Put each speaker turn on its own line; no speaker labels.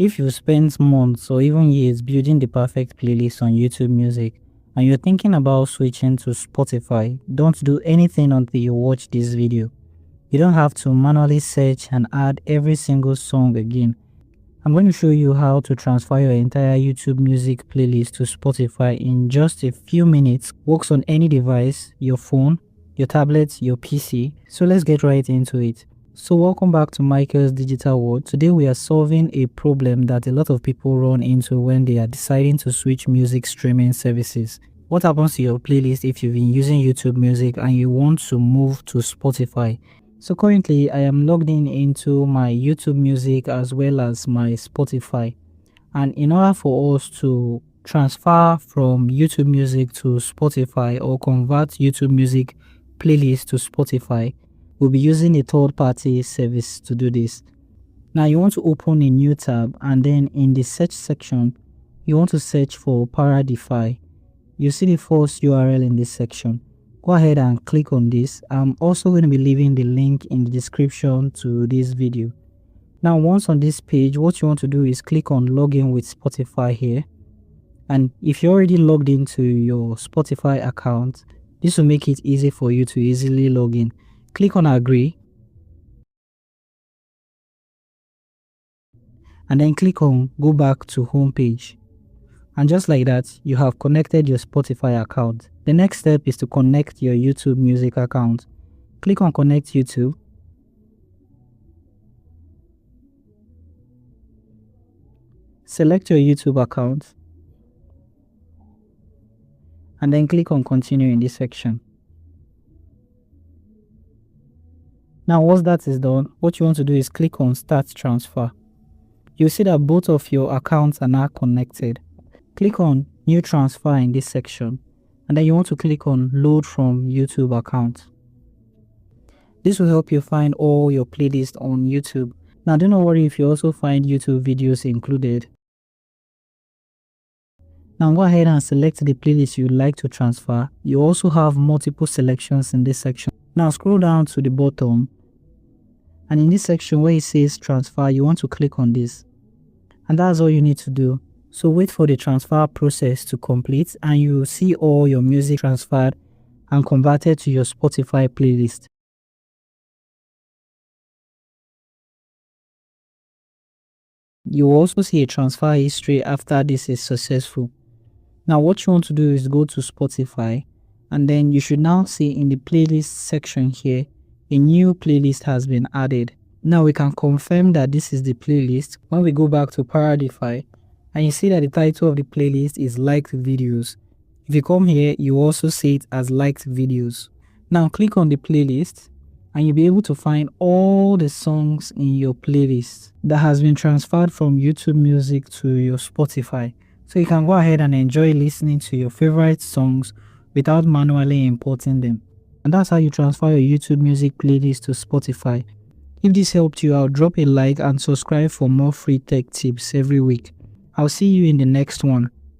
If you spent months or even years building the perfect playlist on YouTube Music and you're thinking about switching to Spotify, don't do anything until you watch this video. You don't have to manually search and add every single song again. I'm going to show you how to transfer your entire YouTube Music playlist to Spotify in just a few minutes. Works on any device, your phone, your tablet, your PC. So let's get right into it. So welcome back to Michael's Digital World. Today we are solving a problem that a lot of people run into when they are deciding to switch music streaming services. What happens to your playlist if you've been using YouTube Music and you want to move to Spotify? So currently I am logged into my YouTube Music as well as my Spotify. And in order for us to transfer from YouTube Music to Spotify or convert YouTube Music playlist to Spotify, we'll be using a third-party service to do this. Now you want to open a new tab, and then in the search section, you want to search for Paradify. You see the first URL in this section. Go ahead and click on this. I'm also going to be leaving the link in the description to this video. Now once on this page, what you want to do is click on login with Spotify here. And if you're already logged into your Spotify account, this will make it easy for you to easily log in. Click on agree and then click on go back to home page. And just like that, you have connected your Spotify account. The next step is to connect your YouTube Music account. Click on connect YouTube. Select your YouTube account and then click on continue in this section. Now once that is done, what you want to do is click on start transfer. You'll see that both of your accounts are now connected. Click on new transfer in this section and then you want to click on load from YouTube account. This will help you find all your playlists on YouTube. Now do not worry if you also find YouTube videos included. Now go ahead and select the playlist you'd like to transfer. You also have multiple selections in this section. Now scroll down to the bottom, and in this section where it says transfer, you want to click on this, and that's all you need to do. So wait for the transfer process to complete and you will see all your music transferred and converted to your Spotify playlist. You will also see a transfer history after this is successful. Now what you want to do is go to Spotify, and then you should now see in the playlist section here, a new playlist has been added. Now we can confirm that this is the playlist when we go back to Paradify, and you see that the title of the playlist is liked videos. If you come here, you also see it as liked videos. Now click on the playlist and you'll be able to find all the songs in your playlist that has been transferred from YouTube Music to your Spotify. So you can go ahead and enjoy listening to your favorite songs without manually importing them. And that's how you transfer your YouTube Music playlist to Spotify. If this helped you out, drop a like and subscribe for more free tech tips every week. I'll see you in the next one.